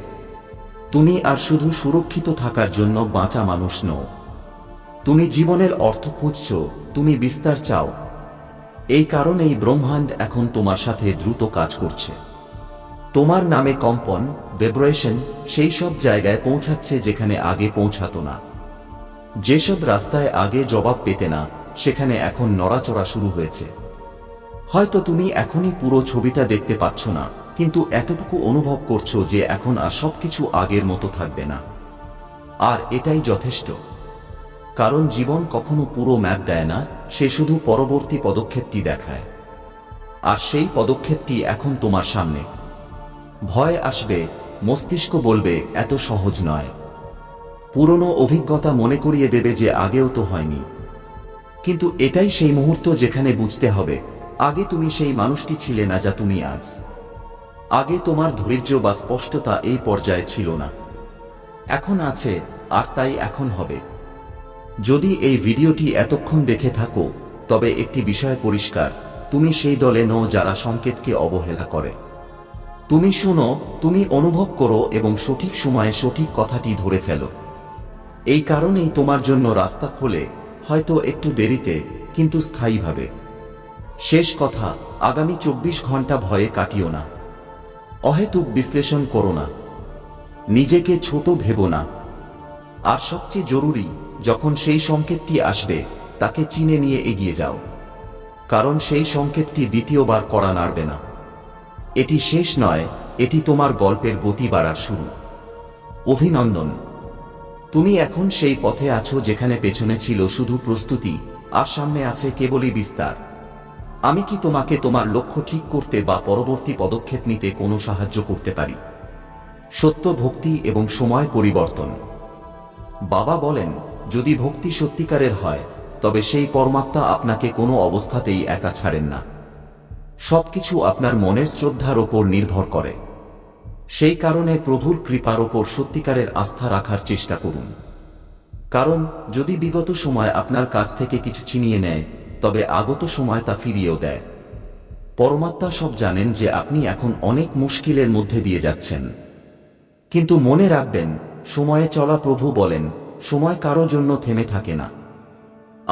তুমি আর শুধু সুরক্ষিত থাকার জন্য বাঁচা মানুষ নও। তুমি জীবনের অর্থ খুঁজছো, তুমি বিস্তার চাও। এই কারণেই ব্রহ্মাণ্ড এখন তোমার সাথে দ্রুত কাজ করছে। তোমার নামে কম্পন, ভাইব্রেশন সেই সব জায়গায় পৌঁছাচ্ছে যেখানে আগে পৌঁছাতো না। যেসব রাস্তায় আগে জবাব পেতে না, সেখানে এখন নড়াচড়া শুরু হয়েছে। হয়তো তুমি এখনই পুরো ছবিটা দেখতে পাচ্ছ না, কিন্তু এতটুকু অনুভব করছো যে এখন আর সবকিছু আগের মতো থাকবে না। আর এটাই যথেষ্ট। কারণ জীবন কখনো পুরো ম্যাপ দেয় না, সে শুধু পরবর্তী পদক্ষেপটি দেখায়। আর সেই পদক্ষেপটি এখন তোমার সামনে। ভয় আসবে, মস্তিষ্ক বলবে এত সহজ নয়। পুরনো অভিজ্ঞতা মনে করিয়ে দেবে যে আগেও তো হয়নি। কিন্তু এটাই সেই মুহূর্ত যেখানে বুঝতে হবে, আগে তুমি সেই মানুষটি ছিলে না যা তুমি আজ। আগে তোমার ধৈর্য বা স্পষ্টতা এই পর্যায়ে ছিল না। এখন আছে, আর তাই এখন হবে। যদি এই ভিডিওটি এতক্ষণ দেখে থাকো, তবে একটি বিষয় পরিষ্কার, তুমি সেই দলে নও যারা সংকেতকে অবহেলা করে। তুমি শুনো, তুমি অনুভব করো এবং সঠিক সময়ে সঠিক কথাটি ধরে ফেলো। এই কারণেই তোমার জন্য রাস্তা খোলে, হয়তো একটু দেরিতে, কিন্তু স্থায়ীভাবে। শেষ কথা, আগামী 24 ঘন্টা ভয়ে কাটিও না। অহেতুক বিশ্লেষণ করো না। নিজেকে ছোট ভেবো না। আর সবচেয়ে জরুরি, যখন সেই সংকেতটি আসবে, তাকে চিনে নিয়ে এগিয়ে যাও। কারণ সেই সংকেতটি দ্বিতীয়বার করা নাড়বে না। এটি শেষ নয়, এটি তোমার গল্পের গতি বাড়ার শুরু। অভিনন্দন। তুমি এখন সেই পথে আছো যেখানে পেছনে ছিল শুধু প্রস্তুতি, আর সামনে আছে কেবলই বিস্তার। আমি কি তোমাকে তোমার লক্ষ্য ঠিক করতে বা পরবর্তী পদক্ষেপ নিতে কোনো সাহায্য করতে পারি? সত্য, ভক্তি এবং সময় পরিবর্তন। বাবা বলেন, যদি ভক্তি সত্যিকারের হয়, তবে সেই পরমাত্মা আপনাকে কোনো অবস্থাতেই একা ছাড়েন না। সবকিছু আপনার মনের শ্রদ্ধার ওপর নির্ভর করে। সেই কারণে প্রভুর কৃপার ওপর সত্যিকারের আস্থা রাখার চেষ্টা করুন। কারণ যদি বিগত সময় আপনার কাছ থেকে কিছু ছিনিয়ে নেয়, তবে আগত সময় তা ফিরিয়েও দেয়। পরমাত্মা সব জানেন যে আপনি এখন অনেক মুশকিলের মধ্যে দিয়ে যাচ্ছেন, কিন্তু মনে রাখবেন, সময়ে চলা প্রভু বলেন, সময় কারো জন্য থেমে থাকে না।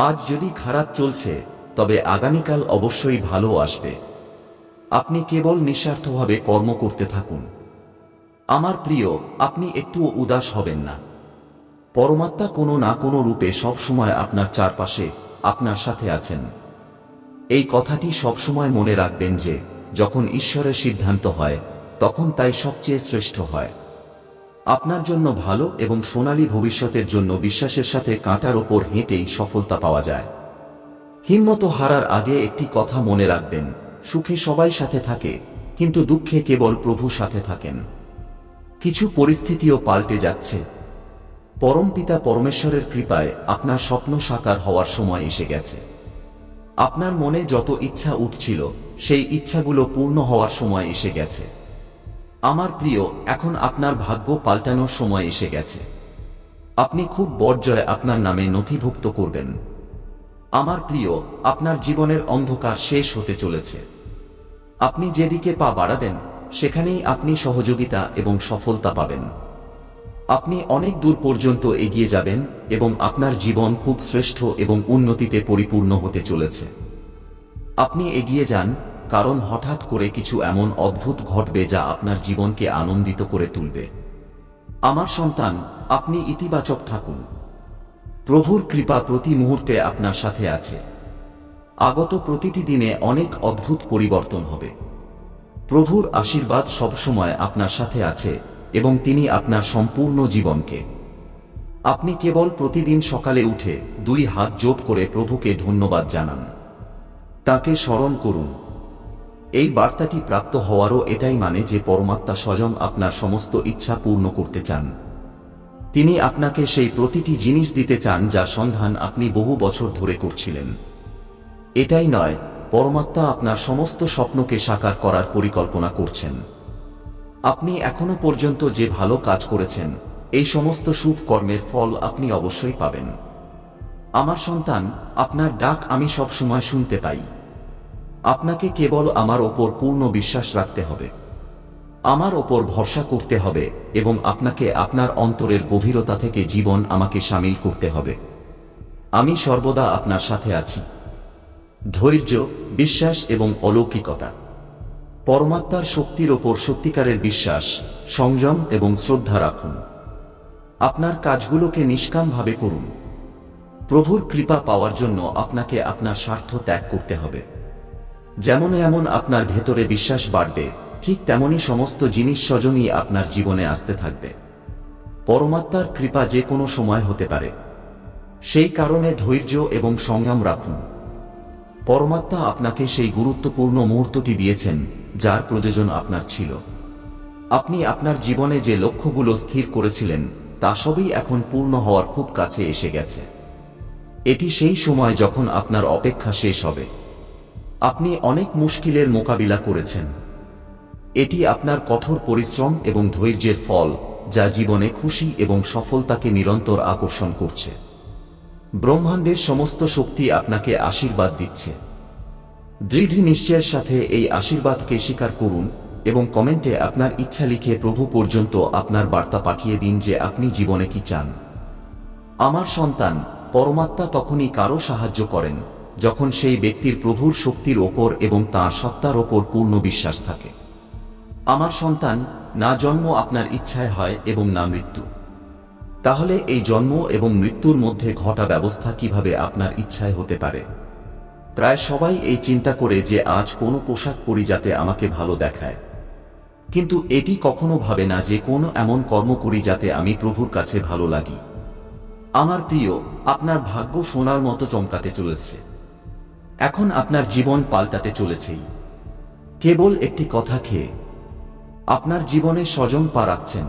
আজ যদি খারাপ চলছে, তবে আগামীকাল অবশ্যই ভালো আসবে। আপনি কেবল নিঃস্বার্থভাবে কর্ম করতে থাকুন। আমার প্রিয়, আপনি একটুও উদাস হবেন না। পরমাত্মা কোনো না কোনো রূপে সব সময় আপনার চারপাশে, আপনার সাথে আছেন। এই কথাটি সবসময় মনে রাখবেন যে যখন ঈশ্বরের সিদ্ধান্ত হয়, তখন তাই সবচেয়ে শ্রেষ্ঠ হয়। আপনার জন্য ভালো এবং সোনালী ভবিষ্যতের জন্য বিশ্বাসের সাথে কাঁটার ওপর হেঁটেই সফলতা পাওয়া যায়। হিম্মত হারার আগে একটি কথা মনে রাখবেন, সুখে সবাই সাথে থাকে, কিন্তু দুঃখে কেবল প্রভু সাথে থাকেন। কিছু পরিস্থিতিও পাল্টে যাচ্ছে। পরমপিতা পরমেশ্বরের কৃপায় আপনার স্বপ্ন সাকার হওয়ার সময় এসে গেছে। আপনার মনে যত ইচ্ছা উঠছিল, সেই ইচ্ছাগুলো পূর্ণ হওয়ার সময় এসে গেছে। আমার প্রিয়, এখন আপনার ভাগ্য পাল্টানোর সময় এসে গেছে। আপনি খুব বড় জয় আপনার নামে নথিভুক্ত করবেন। আমার প্রিয়, আপনার জীবনের অন্ধকার শেষ হতে চলেছে। আপনি যেদিকে পা বাড়াবেন, সেখানেই আপনি সহযোগিতা এবং সফলতা পাবেন। আপনি অনেক দূর পর্যন্ত এগিয়ে যাবেন এবং আপনার জীবন খুব শ্রেষ্ঠ এবং উন্নতিতে পরিপূর্ণ হতে চলেছে। আপনি এগিয়ে যান, কারণ হঠাৎ করে কিছু এমন অদ্ভুত ঘটবে যা আপনার জীবনকে আনন্দিত করে তুলবে। আমার সন্তান, আপনি ইতিবাচক থাকুন। প্রভুর কৃপা প্রতি মুহূর্তে আপনার সাথে আছে। আগত প্রতিটি দিনে অনেক অদ্ভুত পরিবর্তন হবে। প্রভুর আশীর্বাদ সবসময় আপনার সাথে আছে এবং তিনি আপনার সম্পূর্ণ জীবনকে। আপনি কেবল প্রতিদিন সকালে উঠে 2 হাত জোড় করে প্রভুকে ধন্যবাদ জানান। তাকে স্মরণ করুন। এই বার্তাটি প্রাপ্ত হওয়ারও এটাই মানে যে পরমাত্মা স্বয়ং আপনার সমস্ত ইচ্ছা পূর্ণ করতে চান। তিনি আপনাকে সেই প্রতিটি জিনিস দিতে চান যার সন্ধান আপনি বহু বছর ধরে করছিলেন। এটাই নয়, পরমাত্মা আপনার সমস্ত স্বপ্নকে সাকার করার পরিকল্পনা করছেন। আপনি এখনো পর্যন্ত যে ভালো কাজ করেছেন, এই সমস্ত শুভ কর্মের ফল আপনি অবশ্যই পাবেন। আমার সন্তান, আপনার ডাক আমি সব সময় শুনতে পাই। আপনাকে কেবল আমার ওপর পূর্ণ বিশ্বাস রাখতে হবে, আমার ওপর ভরসা করতে হবে এবং আপনাকে আপনার অন্তরের গভীরতা থেকে জীবন আমাকে শামিল করতে হবে। আমি সর্বদা আপনার সাথে আছি। ধৈর্য, বিশ্বাস এবং অলৌকিকতা। পরমাত্মার শক্তির ওপর সত্যিকারের বিশ্বাস, সংযম এবং শ্রদ্ধা রাখুন। আপনার কাজগুলোকে নিষ্কামভাবে করুন। প্রভুর কৃপা পাওয়ার জন্য আপনাকে আপনার স্বার্থ ত্যাগ করতে হবে। যেমন আপনার ভেতরে বিশ্বাস বাড়বে, ঠিক তেমনি সমস্ত জিনিস সজনই আপনার জীবনে আসতে থাকবে। পরমাত্মার কৃপা যে কোনো সময় হতে পারে, সেই কারণে ধৈর্য এবং সংযম রাখুন। পরমাত্মা আপনাকে সেই গুরুত্বপূর্ণ মুহূর্তটি দিয়েছেন যার প্রয়োজন আপনার ছিল। আপনি আপনার জীবনে যে লক্ষ্যগুলো স্থির করেছিলেন, তা সবই এখন পূর্ণ হওয়ার খুব কাছে এসে গেছে। এটি সেই সময় যখন আপনার অপেক্ষা শেষ হবে। আপনি অনেক মুশকিলের মোকাবিলা করেছেন। এটি আপনার কঠোর পরিশ্রম এবং ধৈর্যের ফল, যা জীবনে খুশি এবং সফলতাকে নিরন্তর আকর্ষণ করছে। ব্রহ্মাণ্ডের সমস্ত শক্তি আপনাকে আশীর্বাদ দিচ্ছে। দৃঢ় নিশ্চয়ের সাথে এই আশীর্বাদকে স্বীকার করুন এবং কমেন্টে আপনার ইচ্ছা লিখে প্রভু পর্যন্ত আপনার বার্তা পাঠিয়ে দিন যে আপনি জীবনে কি চান। আমার সন্তান, পরমাত্মা তখনই কারো সাহায্য করেন যখন সেই ব্যক্তির প্রভুর শক্তির ওপর এবং তাঁর সত্তার ওপর পূর্ণ বিশ্বাস থাকে। আমার সন্তান, না জন্ম আপনার ইচ্ছায় হয় এবং না মৃত্যু। তাহলে এই জন্ম এবং মৃত্যুর মধ্যে ঘটা ব্যবস্থা কিভাবে আপনার ইচ্ছায় হতে পারে? প্রায় সবাই এই চিন্তা করে যে আজ কোনো পোশাক পরি যাতে আমাকে ভালো দেখায়, কিন্তু এটি কখনো ভাবে না যে কোনো এমন কর্ম করি যাতে আমি প্রভুর কাছে ভালো লাগি। আমার প্রিয়, আপনার ভাগ্য সোনার মতো চমকাতে চলেছে। এখন আপনার জীবন পাল্টাতে চলেছেই। কেবল একটি কথা খেয়ে আপনার জীবনে সজং পা রাখছেন।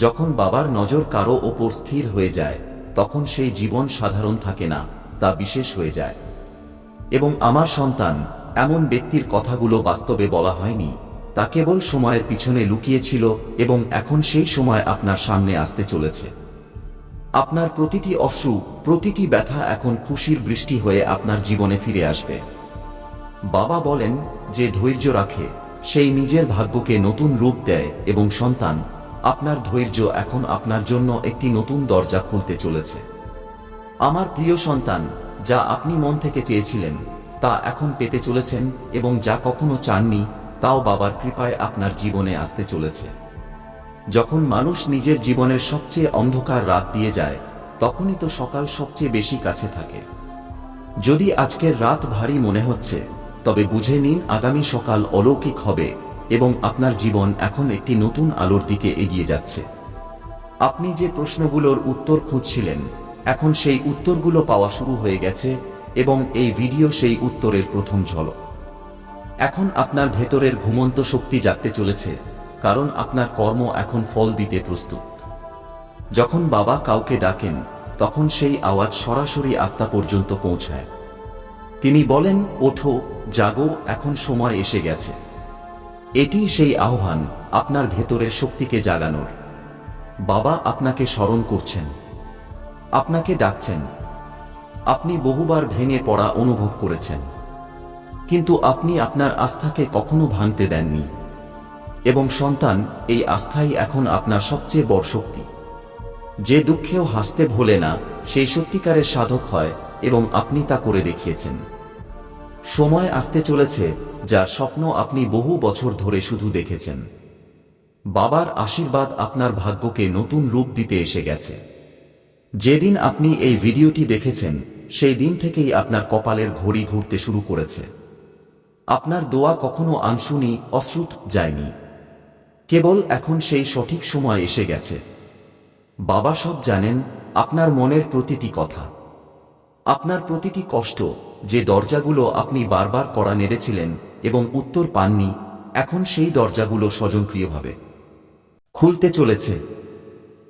যখন বাবার নজর কারো ওপর স্থির হয়ে যায়, তখন সেই জীবন সাধারণ থাকে না, তা বিশেষ হয়ে যায়। এবং আমার সন্তান, এমন ব্যক্তির কথাগুলো বাস্তবে বলা হয়নি, তা কেবল সময়ের পিছনে লুকিয়েছিল এবং এখন সেই সময় আপনার সামনে আসতে চলেছে। আপনার প্রতিটি অশ্রু, প্রতিটি ব্যথা এখন খুশির বৃষ্টি হয়ে আপনার জীবনে ফিরে আসবে। বাবা বলেন, যে ধৈর্য রাখে সেই নিজের ভাগ্যকে নতুন রূপ দেয়। এবং সন্তান, আপনার ধৈর্য এখন আপনার জন্য একটি নতুন দরজা খুলতে চলেছে। আমার প্রিয় সন্তান, যা আপনি মন থেকে চেয়েছিলেন তা এখন পেতে চলেছেন, এবং যা কখনো চাননি তাও বাবার কৃপায় আপনার জীবনে আসতে চলেছে। যখন মানুষ নিজের জীবনের সবচেয়ে অন্ধকার রাত দিয়ে যায়, তখনই তো সকাল সবচেয়ে বেশি কাছে থাকে। যদি আজকের রাত ভারী মনে হচ্ছে, তবে বুঝে নিন আগামী সকাল অলৌকিক হবে এবং আপনার জীবন এখন একটি নতুন আলোর দিকে এগিয়ে যাচ্ছে। আপনি যে প্রশ্নগুলোর উত্তর খুঁজছিলেন, এখন সেই উত্তরগুলো পাওয়া শুরু হয়ে গেছে, এবং এই ভিডিও সেই উত্তরের প্রথম ঝলক। এখন আপনার ভেতরের ঘুমন্ত শক্তি জাগতে চলেছে, কারণ আপনার কর্ম এখন ফল দিতে প্রস্তুত। যখন বাবা কাউকে ডাকেন, তখন সেই আওয়াজ সরাসরি আত্মা পর্যন্ত পৌঁছায়। তিনি বলেন, ওঠো, জাগো, এখন সময় এসে গেছে। এটি সেই আহ্বান, আপনার ভেতরের শক্তিকে জাগানোর। বাবা আপনাকে স্মরণ করছেন, আপনাকে ডাকছেন। আপনি বহুবার ভেঙে পড়া অনুভব করেছেন, কিন্তু আপনি আপনার আস্থাকে কখনো ভাঙতে দেননি। এবং সন্তান, এই আস্থাই এখন আপনার সবচেয়ে বড় শক্তি। যে দুঃখেও হাসতে ভোলে না, সেই সত্যিকারের সাধক হয়, এবং আপনি তা করে দেখিয়েছেন। সময় আসতে চলেছে, যার স্বপ্ন আপনি বহু বছর ধরে শুধু দেখেছেন। বাবার আশীর্বাদ আপনার ভাগ্যকে নতুন রূপ দিতে এসে গেছে। যেদিন আপনি এই ভিডিওটি দেখেছেন, সেই দিন থেকেই আপনার কপালের ঘড়ি ঘুরতে শুরু করেছে। আপনার দোয়া কখনো আনশুনি, অশ্রুত যায়নি। কেবল এখন সেই সঠিক সময় এসে গেছে। বাবা সব জানেন, আপনার মনের প্রতিটি কথা, আপনার প্রতিটি কষ্ট, যে দরজাগুলো আপনি বারবার কড়া নেড়েছিলেন এবং উত্তর পাননি, এখন সেই দরজাগুলো স্বয়ংক্রিয়ভাবে খুলতে চলেছে।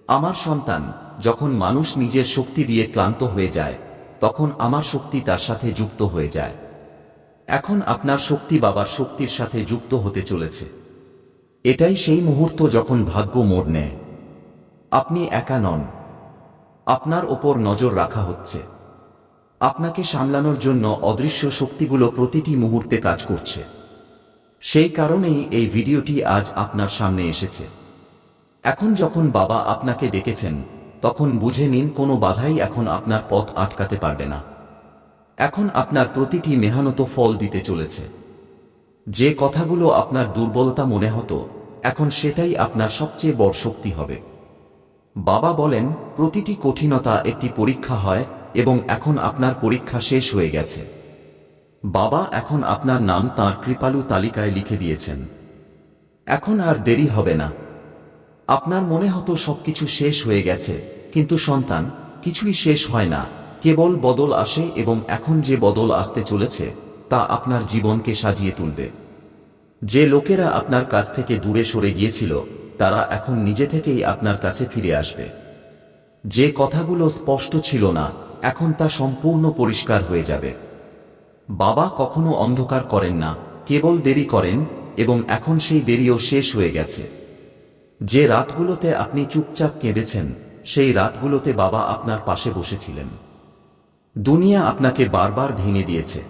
আমার সন্তান, যখন মানুষ নিজের শক্তি দিয়ে ক্লান্ত হয়ে যায়, তখন আমার শক্তি তার সাথে যুক্ত হয়ে যায়। এখন আপনার শক্তি বাবার শক্তির সাথে যুক্ত হতে চলেছে। এটাই সেই মুহূর্ত যখন ভাগ্য মোড় নেয়। আপনি একা নন, আপনার ওপর নজর রাখা হচ্ছে। আপনাকে সামলানোর জন্য অদৃশ্য শক্তিগুলো প্রতিটি মুহূর্তে কাজ করছে। সেই কারণেই এই ভিডিওটি আজ আপনার সামনে এসেছে। এখন যখন বাবা আপনাকে ডেকেছেন, তখন বুঝে নিন কোনো বাধাই এখন আপনার পথ আটকাতে পারবে না। এখন আপনার প্রতিটি মেহনত ফল দিতে চলেছে। যে কথাগুলো আপনার দুর্বলতা মনে হতো, এখন সেটাই আপনার সবচেয়ে বড় শক্তি হবে। বাবা বলেন, প্রতিটি কঠিনতা একটি পরীক্ষা হয়, এবং এখন আপনার পরীক্ষা শেষ হয়ে গেছে। বাবা এখন আপনার নাম তাঁর কৃপালু তালিকায় লিখে দিয়েছেন। এখন আর দেরি হবে না। আপনার মনে হতো সবকিছু শেষ হয়ে গেছে, কিন্তু সন্তান, কিছুই শেষ হয় না, কেবল বদল আসে, এবং এখন যে বদল আসতে চলেছে তা আপনার জীবনকে সাজিয়ে তুলবে। যে লোকেরা আপনার কাছ থেকে দূরে সরে গিয়েছিল, তারা এখন নিজে থেকেই আপনার কাছে ফিরে আসবে। যে কথাগুলো স্পষ্ট ছিল না, এখন তা সম্পূর্ণ পরিষ্কার হয়ে যাবে। বাবা কখনো অন্ধকার করেন না, কেবল দেরি করেন, এবং এখন সেই দেরিও শেষ হয়ে গেছে। যে রাতগুলোতে আপনি চুপচাপ কেঁদেছেন, সেই রাতগুলোতে বাবা আপনার পাশে বসেছিলেন। দুনিয়া আপনাকে বারবার ভেঙে দিয়েছে,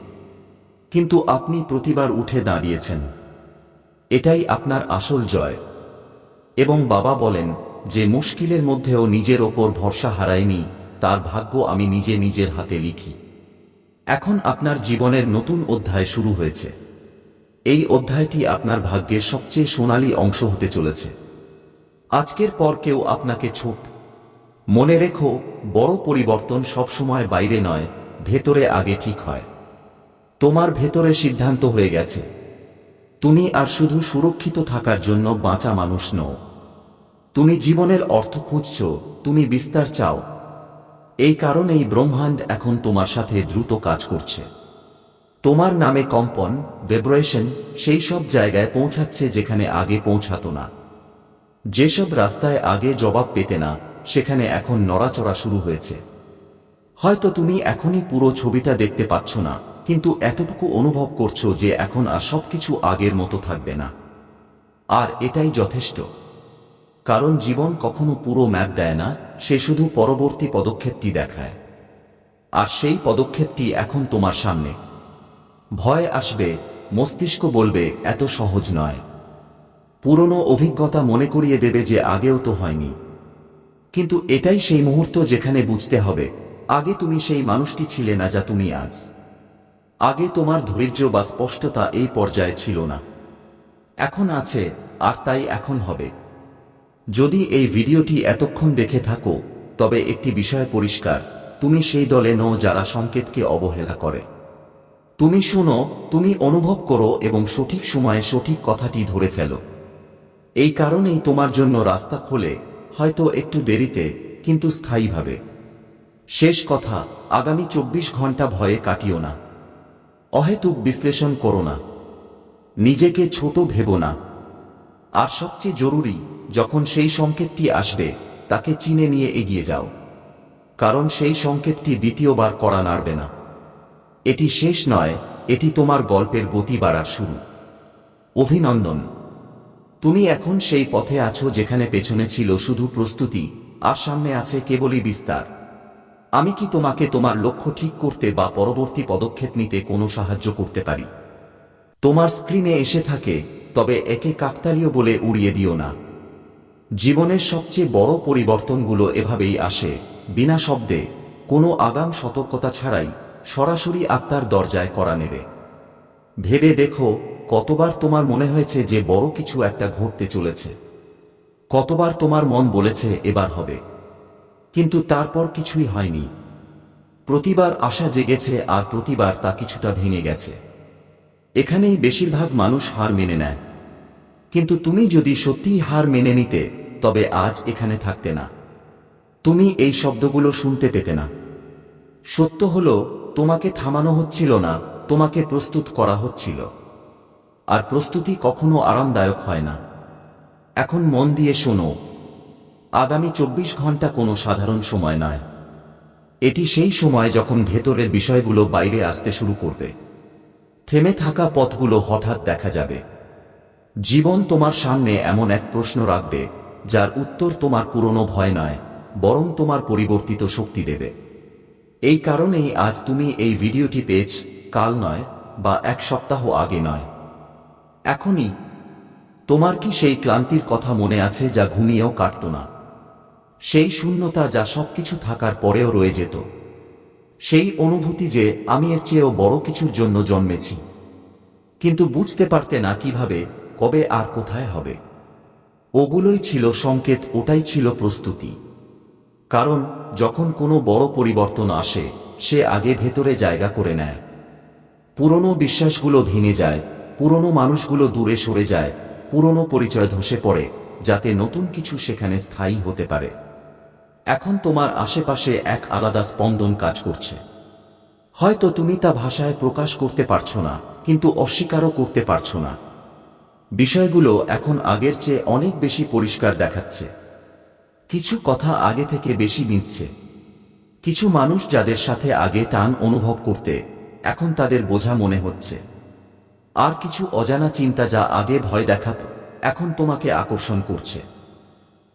কিন্তু আপনি প্রতিবার উঠে দাঁড়িয়েছেন। এটাই আপনার আসল জয়। এবং বাবা বলেন, যে মুশকিলের মধ্যেও নিজের ওপর ভরসা হারায়নি, তার ভাগ্য আমি নিজে নিজের হাতে লিখি। এখন আপনার জীবনের নতুন অধ্যায় শুরু হয়েছে। এই অধ্যায়টি আপনার ভাগ্যের সবচেয়ে সোনালী অংশ হতে চলেছে। আজকের পর কেউ আপনাকে ছোট মনে রেখো, বড় পরিবর্তন সবসময় বাইরে নয়, ভেতরে আগে ঠিক হয়। তোমার ভেতরে সিদ্ধান্ত হয়ে গেছে। তুমি আর শুধু সুরক্ষিত থাকার জন্য বাঁচা মানুষ নও। তুমি জীবনের অর্থ খুঁজছ, তুমি বিস্তার চাও। এই কারণেই ব্রহ্মাণ্ড এখন তোমার সাথে দ্রুত কাজ করছে। তোমার নামে কম্পন, ভাইব্রেশন সেই সব জায়গায় পৌঁছাচ্ছে যেখানে আগে পৌঁছাতো না। যেসব রাস্তায় আগে জবাব পেতে না, সেখানে এখন নড়াচড়া শুরু হয়েছে। হয়তো তুমি এখনই পুরো ছবিটা দেখতে পাচ্ছ না, কিন্তু এতটুকু অনুভব করছো যে এখন আর সবকিছু আগের মতো থাকবে না। আর এটাই যথেষ্ট। কারণ জীবন কখনো পুরো ম্যাপ দেয় না, সে শুধু পরবর্তী পদক্ষেপটি দেখায়। আর সেই পদক্ষেপটি এখন তোমার সামনে। ভয় আসবে, মস্তিষ্ক বলবে এত সহজ নয়। পুরনো অভিজ্ঞতা মনে করিয়ে দেবে যে আগেও তো হয়নি। কিন্তু এটাই সেই মুহূর্ত যেখানে বুঝতে হবে, আগে তুমি সেই মানুষটি ছিলে না যা তুমি আজ। আগে তোমার ধৈর্য বা স্পষ্টতা এই পর্যায়ে ছিল না। এখন আছে, আর তাই এখন হবে। যদি এই ভিডিওটি এতক্ষণ দেখে থাকো, তবে একটি বিষয় পরিষ্কার, তুমি সেই দলে নও যারা সংকেতকে অবহেলা করে। তুমি শোনো, তুমি অনুভব করো এবং সঠিক সময়ে সঠিক কথাটি ধরে ফেলো। এই কারণেই তোমার জন্য রাস্তা খোলে, হয়তো একটু দেরিতে, কিন্তু স্থায়ীভাবে। শেষ কথা, আগামী 24 ঘন্টা ভয়ে কাটিও না। অহেতুক বিশ্লেষণ করো না। নিজেকে ছোট ভেবো না। আর সবচেয়ে জরুরি, যখন সেই সংকেতটি আসবে, তাকে চিনে নিয়ে এগিয়ে যাও। কারণ সেই সংকেতটি দ্বিতীয়বার করা নাড়বে না। এটি শেষ নয়, এটি তোমার গল্পের গতি বাড়ার শুরু। অভিনন্দন। তুমি এখন সেই পথে আছো যেখানে পেছনে ছিল শুধু প্রস্তুতি, আর সামনে আছে কেবলই বিস্তার। আমি কি তোমাকে তোমার লক্ষ্য ঠিক করতে বা পরবর্তী পদক্ষেপ নিতে কোনো সাহায্য করতে পারি? তোমার স্ক্রিনে এসে থাকে, তবে একে কাকতালীয় বলে উড়িয়ে দিও না। জীবনের সবচেয়ে বড় পরিবর্তনগুলো এভাবেই আসে, বিনা শব্দে, কোনো আগাম সতর্কতা ছাড়াই, সরাসরি আত্মার দরজায় করা নেবে। ভেবে দেখো, কতবার তোমার মনে হয়েছে যে বড় কিছু একটা ঘটতে চলেছে। কতবার তোমার মন বলেছে এবার হবে, কিন্তু তারপর কিছুই হয়নি। প্রতিবার আশা জেগেছে আর প্রতিবার তা কিছুটা ভেঙে গেছে। এখানেই বেশিরভাগ মানুষ হার মেনে নেয়। কিন্তু তুমি যদি সত্যিই হার মেনে নিতে, তবে আজ এখানে থাকতে না। তুমি এই শব্দগুলো শুনতে পেতে না। সত্য হলো, তোমাকে থামানো হচ্ছিল না, তোমাকে প্রস্তুত করা হচ্ছিল। আর প্রস্তুতি কখনো আরামদায়ক হয় না। এখন মন দিয়ে শোনো, আগামী 24 ঘন্টা কোনো সাধারণ সময় নয়। এটি সেই সময় যখন ভেতরের বিষয়গুলো বাইরে আসতে শুরু করবে। থেমে থাকা পথগুলো হঠাৎ দেখা যাবে। জীবন তোমার সামনে এমন এক প্রশ্ন রাখবে, যার উত্তর তোমার পুরনো ভয় নয়, বরং তোমার পরিবর্তিত শক্তি দেবে। এই কারণেই আজ তুমি এই ভিডিওটি পেয়েছ, কাল নয়, বা এক সপ্তাহ আগে নয়, এখনই। তোমার কি সেই ক্লান্তির কথা মনে আছে যা ঘুমিয়েও কাটত না? সেই শূন্যতা যা সবকিছু থাকার পরেও রয়ে যেত? সেই অনুভূতি যে আমি এর চেয়েও বড় কিছুর জন্য জন্মেছি, কিন্তু বুঝতে পারতে না কিভাবে, কবে আর কোথায় হবে? ওগুলোই ছিল সংকেত, ওটাই ছিল প্রস্তুতি। কারণ যখন কোনো বড় পরিবর্তন আসে, সে আগে ভেতরে জায়গা করে নেয়। পুরনো বিশ্বাসগুলো ভেঙে যায়, পুরনো মানুষগুলো দূরে সরে যায়, পুরনো পরিচয় ধসে পড়ে, যাতে নতুন কিছু সেখানে স্থায়ী হতে পারে। এখন তোমার আশেপাশে এক আলাদা স্পন্দন কাজ করছে। হয়তো তুমি তা ভাষায় প্রকাশ করতে পারছো না, কিন্তু অস্বীকারও করতে পারছো না। বিষয়গুলো এখন আগের চেয়ে অনেক বেশি পরিষ্কার দেখাচ্ছে। কিছু কথা আগে থেকে বেশি মিলছে। কিছু মানুষ যাদের সাথে আগে টান অনুভব করতে, এখন তাদের বোঝা মনে হচ্ছে। আর কিছু অজানা চিন্তা যা আগে ভয় দেখাত, এখন তোমাকে আকর্ষণ করছে।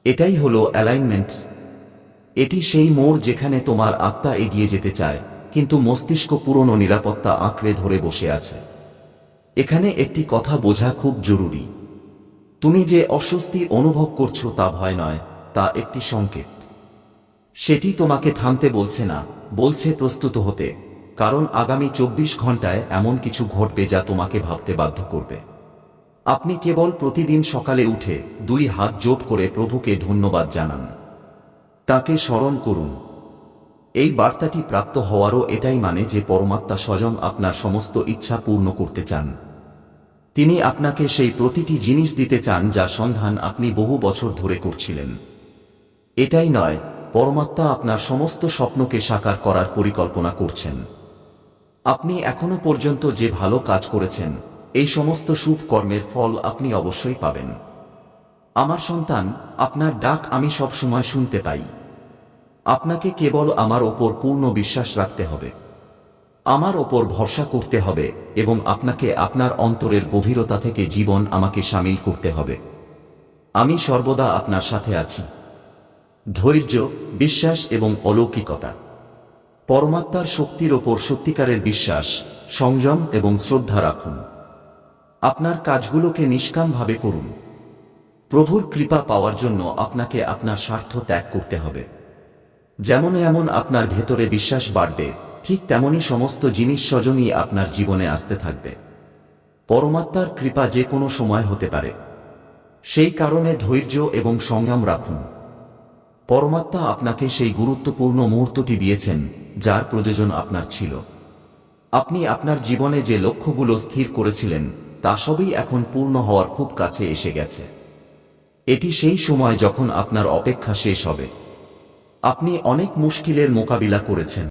এটাই হলো অ্যালাইনমেন্ট। এটি সেই মোড় যেখানে তোমার আত্মা এগিয়ে যেতে চায়, কিন্তু মস্তিষ্ক পুরনো নিরাপত্তা আঁকড়ে ধরে বসে আছে। এখানে একটি কথা বোঝা খুব জরুরি। তুমি যে অস্বস্তি অনুভব করছো তা ভয় নয়, তা একটি সংকেত। সেটি তোমাকে থামতে বলছে না, বলছে প্রস্তুত হতে। কারণ আগামী 24 ঘন্টায় এমন কিছু ঘটবে যা তোমাকে ভাবতে বাধ্য করবে। আপনি কেবল প্রতিদিন সকালে উঠে 2 হাত জোট করে প্রভুকে ধন্যবাদ জানান। তাকে স্মরণ করুন। এই বার্তাটি প্রাপ্ত হওয়ারও এটাই মানে যে পরমাত্মা স্বয়ং আপনার সমস্ত ইচ্ছা পূর্ণ করতে চান। তিনি আপনাকে সেই প্রতিটি জিনিস দিতে চান যার সন্ধান আপনি বহু বছর ধরে করছিলেন। এটাই নয়, পরমাত্মা আপনার সমস্ত স্বপ্নকে সাকার করার পরিকল্পনা করছেন। আপনি এখনো পর্যন্ত যে ভালো কাজ করেছেন, এই সমস্ত শুভ কর্মের ফল আপনি অবশ্যই পাবেন। আমার সন্তান, আপনার ডাক আমি সব সময় শুনতে পাই। আপনাকে কেবল আমার ওপর পূর্ণ বিশ্বাস রাখতে হবে, আমার ওপর ভরসা করতে হবে, এবং আপনাকে আপনার অন্তরের গভীরতা থেকে জীবন আমাকে শামিল করতে হবে। আমি সর্বদা আপনার সাথে আছি। ধৈর্য, বিশ্বাস এবং অলৌকিকতা। পরমাত্মার শক্তির ওপর সত্যিকারের বিশ্বাস, সংযম এবং শ্রদ্ধা রাখুন। আপনার কাজগুলোকে নিষ্কামভাবে করুন। প্রভুর কৃপা পাওয়ার জন্য আপনাকে আপনার স্বার্থ ত্যাগ করতে হবে। যেমন আপনার ভেতরে বিশ্বাস বাড়বে, ঠিক তেমনি সমস্ত জিনিস সহজেই আপনার জীবনে আসতে থাকবে। পরমাত্মার কৃপা যে কোনো সময় হতে পারে, সেই কারণে ধৈর্য এবং সংযম রাখুন। পরমাত্মা আপনাকে সেই গুরুত্বপূর্ণ মুহূর্তটি দিয়েছেন যার প্রয়োজন আপনার ছিল। আপনি আপনার জীবনে যে লক্ষ্যগুলো স্থির করেছিলেন তা সবই এখন পূর্ণ হওয়ার খুব কাছে এসে গেছে। এটি সেই সময় যখন আপনার অপেক্ষা শেষ হবে। আপনি অনেক মুশকিলের মোকাবিলা করেছেন।